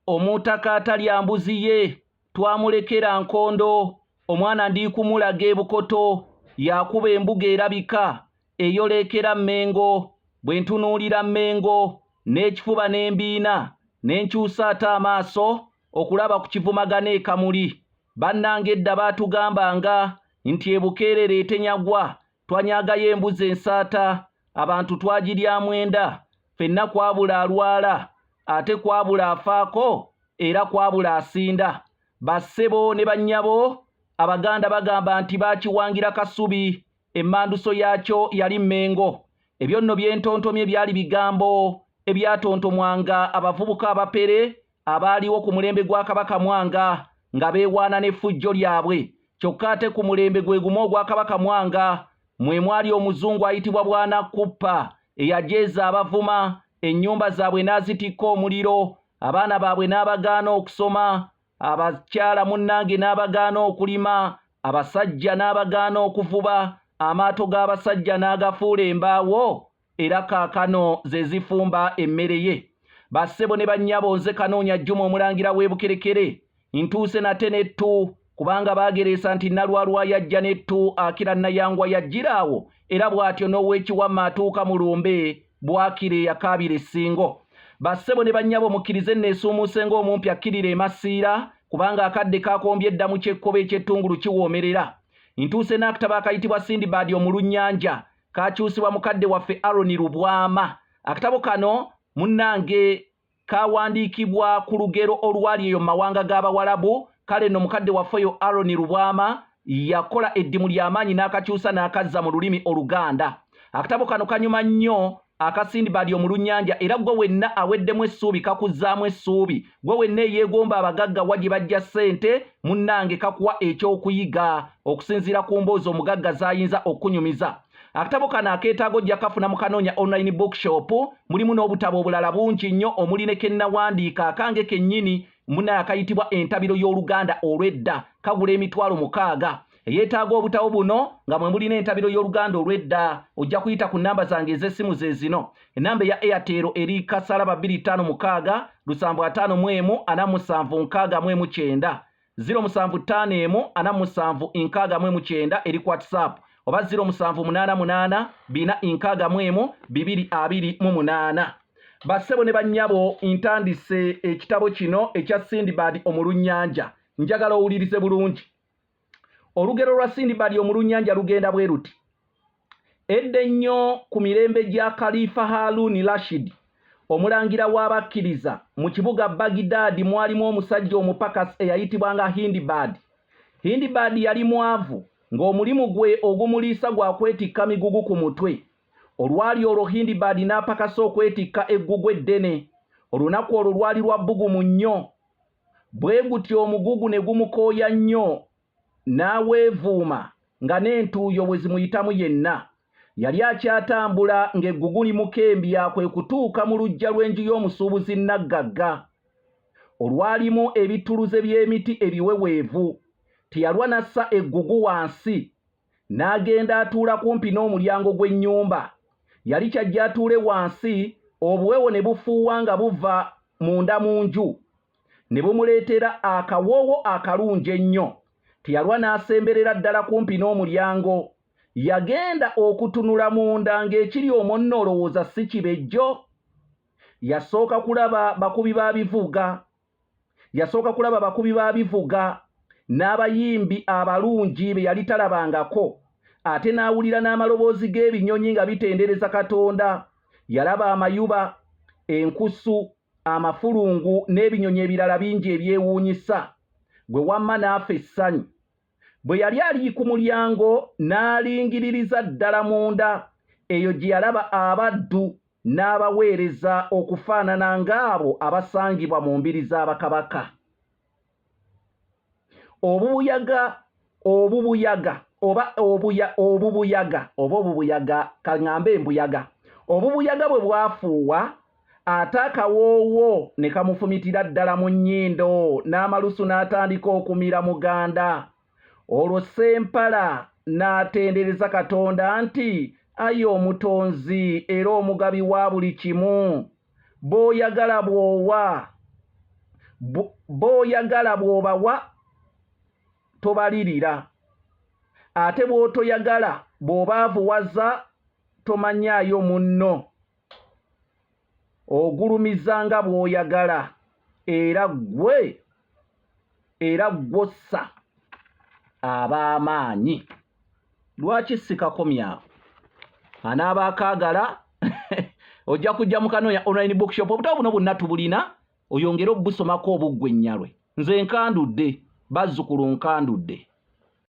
omutaka atalya mbuzi ye twamulekera nkondo, omwana ndi kumulaga ebukoto yakuba embuga erabika eyolekera Mmengo, bwe ntunuulira Mmengo n'ekifuba n'embiina n'enkyusa ate amaaso okulaba ku kivumagana e Kamuli. Bannange edda baatugambanga nti ebukeerere etenyagwa twanyagayo embuzi ensaata, abantu twagiryamu enda, ffenna kwabula alwala ate kwabula afaako era kwabula asinda. Bassebo ne bannyabo Abaganda bagamba nti baakiwangira Kasubi, emmanduso yaakyo yali Mmengo. Ebyo nno byentontomye byali bigambo ebyatontomwanga abavubuka abapere abaaliwo ku mulembe gwa Kabaka Mwanga nga beewaana n'effujjo lyabwe. Kyokka ate ku mulembe gwe gumu ogwa Kabaka Mwanga mwe mwali omuzungu ayitibwa Bwanakuppa eyajeeza abavuma, ennyumba zaabwe n'azitikka omuliro, abaana baabwe n'abagaana okusoma, abakyala munnange n'abagaana okulima, abasajja n'abagaana okuvuba, amaato g'abasajja n'agafuula embaawo era kaakano ze zifumba emmere ye. Bassebo ne bannyabo nze Kanoonya Juma omulangira w'Ebukerekere ntuuse nate n'ettu, kubanga baagereesa nti Nalwalwa yajja n'ettu akira Nayangwa yajjiraawo, era bw'atyo n'Owekiwamma atuuka mu lumbe Bwakire yakaabira essingo. Bassebo ne bannyabo mukkirize nneesuumuuse ng'omumpi akkirira emasiira, kubanga akadde kaakombye edda mu kyekkobe eky'ettungulu kiwoomerera. Ntuuse n'akatabo akayitibwa Sindibad Omulunnyanja kaakyusibwa mukadde waffe Aaron Lubwama. Akatabo kano munnange kaawandiikibwa ku lugero olwali eyo mu mawanga g'Abawalabu. Kale nno mukadde waffe oyo Aaron Lubwama yakola eddimu ly'amaanyi n'akakyusa n'akazza mu lulimi Oluganda. Akatabo kano kanyuma nnyo aka Sindibad Omulunnyanja, era gwe wenna aweddemu essuubi kakuzzaamu essuubi, gwe wenna eyeegomba abagagga wa gye bajja ssente, munnange kakuwa ekyokuyiga okusinziira ku mboozi omugagga z'ayinza okunyumiza. Akatabo kano akeetaaga ojja kafuna mu Kanoonya online bookshop. Mulimu n'obutabo obulala bungi nnyo, omuli ne kennawandiika akange kennyini munnaye akayitibwa Entabiro y'Oluganda olw'edda, kagula $60,000. Eyeetaaga obutabo buno nga mwe mulina Entabiro y'Oluganda olw'edda ojja kuyita ku nnamba zange ez'essimu ze zino. Ennamba ya Airtel eri kasaraba 256 751 47 075 47 eri WhatsApp, oba 078 461 Bassebo ne bannyabo ntandise ekitabo kino ekya Sindibad Omulunnyanja. Njagala owulirize bulungi. Olugero lwa Sindibad Omulunnyanja lugenda bwe luti: edda ennyo ku mirembe gya Khalifa Harun Rashid omulangira w'abakkiriza, mu kibuga Baghdad mwalimu omusajja omupakasi eyayitibwanga Hindbad. Hindbad yali mwavu ng'omulimu gwe ogumuliisa gwa kwetikka migugu ku mutwe. Olwali olwo Hindbad n'apakasa okwetikka eggugu eddene. Olunaku olwo lwali lwa bbugumu nnyo, bwe gutyo omugugu ne gumukooya nnyo n'aweevuuma nga n'entuuyo bwe zimuyitamu yenna. Yali akyatambula ng'eggugu limukembya, kwe kutuuka mu luggya lw'enju y'omusuubuzi Naggagga. Olwalimu ebituluze by'emiti ebiweweevu. Teyalwa nassa eggugu wansi, n'agenda atuula kumpi n'omulyango gw'ennyumba. Yali kyajja atuule wansi, obuweewo ne bufuuwa nga buva munda mu nju, ne bumuleetera akawoowo akalungi ennyo. Teyalwa n'asemberera ddala kumpi n'omulyango. Yagenda okutunula munda ng'ekiri omwo nno olowooza si kibejjo. Yasooka kulaba bakubi ba bivuga n'abayimbi abalungi be yali talabangako, ate n'awulira n'amaloboozi g'ebinyonyi nga bitendereza Katonda. Yalaba amayuba, enkusu, amafulungu n'ebinyonyi ebirala bingi ebyewuunyisa. Gwe wamma n'afa essanyu. Bwe yali ali ku mulyango n'alingiririza ddala munda, eyo gye yalaba abaddu n'abaweereza okufaanana ng'abo abasangibwa mu mbiri z'abakabaka. Obubuyaga bwe bwafuuwa, ate akawoowo ne kamufumitira ddala mu nnyindo, n'amalusu n'atandika okumira muganda. Olwo Ssempala n'atendereza Katonda nti, ayi omutonzi era omugabi wa buli kimu, bw'oyagala bw'owa. b'oyagala bw'obawa tobalirira ate bw'otoyagala bw'obaavuwaza tomanyaayo munno ogulumizanga bw'oyagala era gwossa ab'amaanyi. Lwaki sikakomyawo? Anaaba akaagala ojja kujja mu Kanooya online bookshop. Obutabo buno bwonna tubulina oyongere obusomako obuggwe ennyalwe. Nze nkandudde, bazzukulu nkandudde.